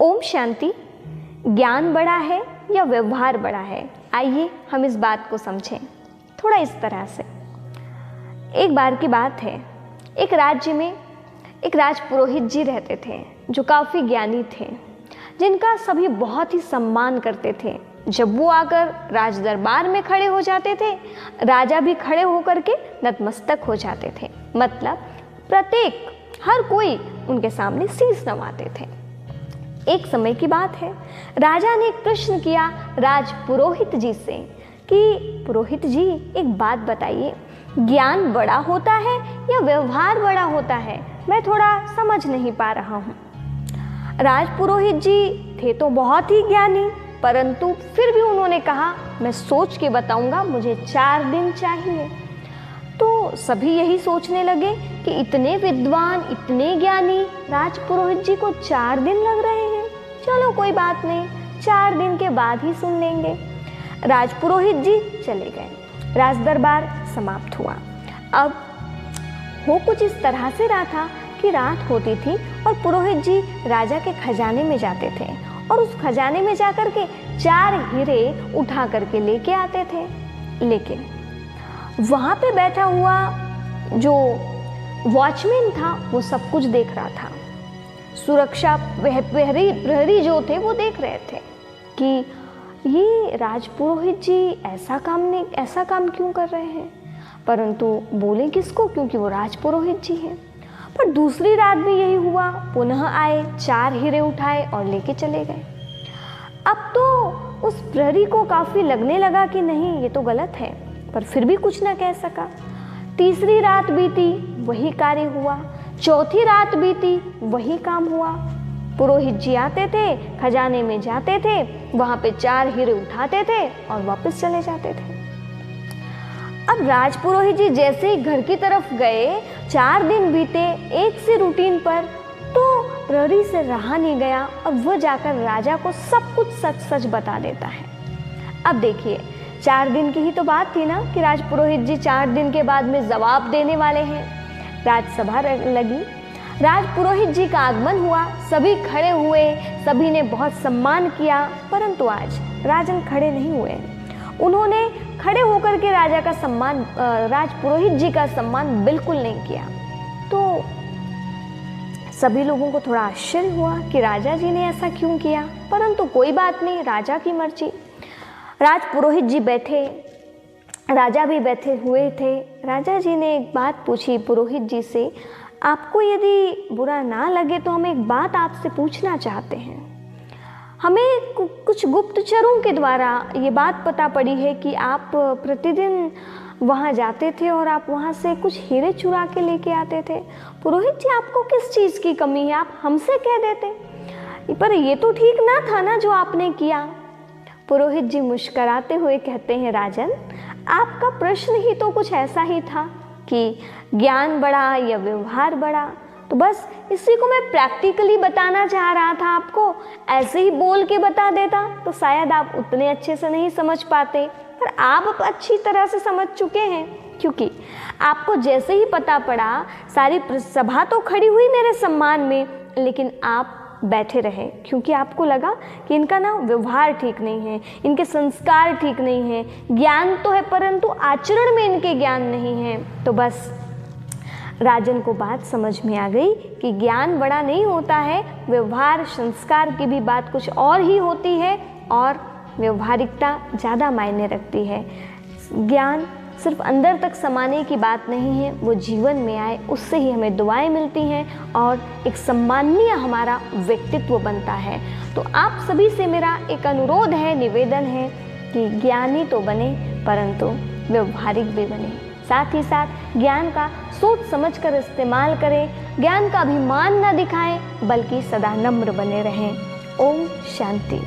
ओम शांति। ज्ञान बड़ा है या व्यवहार बड़ा है? आइए हम इस बात को समझें थोड़ा इस तरह से। एक बार की बात है, एक राज्य में एक राजपुरोहित जी रहते थे जो काफ़ी ज्ञानी थे, जिनका सभी बहुत ही सम्मान करते थे। जब वो आकर राज दरबार में खड़े हो जाते थे, राजा भी खड़े होकर के नतमस्तक हो जाते थे। मतलब प्रत्येक हर कोई उनके सामने शीश नवाते थे। एक समय की बात है, राजा ने एक प्रश्न किया राजपुरोहित जी से कि पुरोहित जी एक बात बताइए, ज्ञान बड़ा होता है या व्यवहार बड़ा होता है? मैं थोड़ा समझ नहीं पा रहा हूँ। राजपुरोहित जी थे तो बहुत ही ज्ञानी, परंतु फिर भी उन्होंने कहा मैं सोच के बताऊंगा, मुझे 4 दिन चाहिए। तो सभी यही सोचने लगे कि इतने विद्वान, इतने ज्ञानी राजपुरोहित जी को 4 दिन लग रहे हैं। चलो कोई बात नहीं, 4 दिन के बाद ही सुन लेंगे। राजपुरोहित जी चले गए। राज दरबार समाप्त हुआ। अब हो कुछ इस तरह से रहा था कि रात होती थी और पुरोहित जी राजा के खजाने में जाते थे और उस खजाने में जाकर के 4 हीरे उठा करके लेके आते थे। लेकिन वहाँ पे बैठा हुआ जो वॉचमैन था वो सब कुछ देख रहा था। सुरक्षा प्रहरी जो थे वो देख रहे थे कि ये राजपुरोहित जी ऐसा काम क्यों कर रहे हैं, परंतु बोले किसको, क्योंकि वो राजपुरोहित जी हैं। पर दूसरी रात भी यही हुआ, पुनः आए, 4 हीरे उठाए और लेके चले गए। अब तो उस प्रहरी को काफ़ी लगने लगा कि नहीं ये तो गलत है, पर फिर भी कुछ न कह सका। तीसरी रात बीती, वही कार्य हुआ। चौथी रात बीती, वही काम हुआ। पुरोहित जी आते थे, खजाने में जाते थे, वहाँ पे 4 हीरे उठाते थे और वापस चले जाते थे। अब राजपुरोहित जी जैसे ही घर की तरफ गए, 4 दिन बीते एक सी रूटीन पर, तो प्रहरी से रहा नहीं गया और वह जाकर राजा को सब कुछ सच सच बता देता है। अब देखिए, 4 दिन की ही तो बात थी ना कि राजपुरोहित जी 4 दिन के बाद में जवाब देने वाले हैं। राजसभा लगी, राजपुरोहित जी का आगमन हुआ, सभी खड़े हुए, सभी ने बहुत सम्मान किया, परंतु आज राजन खड़े नहीं हुए। उन्होंने खड़े होकर के राजा का सम्मान, राजपुरोहित जी का सम्मान बिल्कुल नहीं किया। तो सभी लोगों को थोड़ा आश्चर्य हुआ कि राजा जी ने ऐसा क्यों किया, परंतु कोई बात नहीं, राजा की मर्जी। राजपुरोहित जी बैठे, राजा भी बैठे हुए थे। राजा जी ने एक बात पूछी पुरोहित जी से, आपको यदि बुरा ना लगे तो हम एक बात आपसे पूछना चाहते हैं। हमें कुछ गुप्तचरों के द्वारा ये बात पता पड़ी है कि आप प्रतिदिन वहाँ जाते थे और आप वहाँ से कुछ हीरे चुरा के लेके आते थे। पुरोहित जी, आपको किस चीज़ की कमी है, आप हमसे कह देते, पर ये तो ठीक ना था ना जो आपने किया। पुरोहित जी मुस्कराते हुए कहते हैं, राजन, आपका प्रश्न ही तो कुछ ऐसा ही था कि ज्ञान बड़ा या व्यवहार बड़ा। तो बस इसी को मैं प्रैक्टिकली बताना चाह रहा था आपको। ऐसे ही बोल के बता देता तो शायद आप उतने अच्छे से नहीं समझ पाते, पर आप अब अच्छी तरह से समझ चुके हैं, क्योंकि आपको जैसे ही पता पड़ा, सारी सभा तो खड़ी हुई मेरे सम्मान में, लेकिन आप बैठे रहे क्योंकि आपको लगा कि इनका ना व्यवहार ठीक नहीं है, इनके संस्कार ठीक नहीं है, ज्ञान तो है परंतु आचरण में इनके ज्ञान नहीं है। तो बस राजन को बात समझ में आ गई कि ज्ञान बड़ा नहीं होता है, व्यवहार संस्कार की भी बात कुछ और ही होती है और व्यवहारिकता ज़्यादा मायने रखती है। ज्ञान सिर्फ अंदर तक समाने की बात नहीं है, वो जीवन में आए, उससे ही हमें दुआएं मिलती हैं और एक सम्माननीय हमारा व्यक्तित्व बनता है। तो आप सभी से मेरा एक अनुरोध है, निवेदन है कि ज्ञानी तो बने परंतु व्यवहारिक भी बने। साथ ही साथ ज्ञान का सोच समझकर इस्तेमाल करें, ज्ञान का अभिमान न दिखाएं, बल्कि सदा नम्र बने रहें। ओम शांति।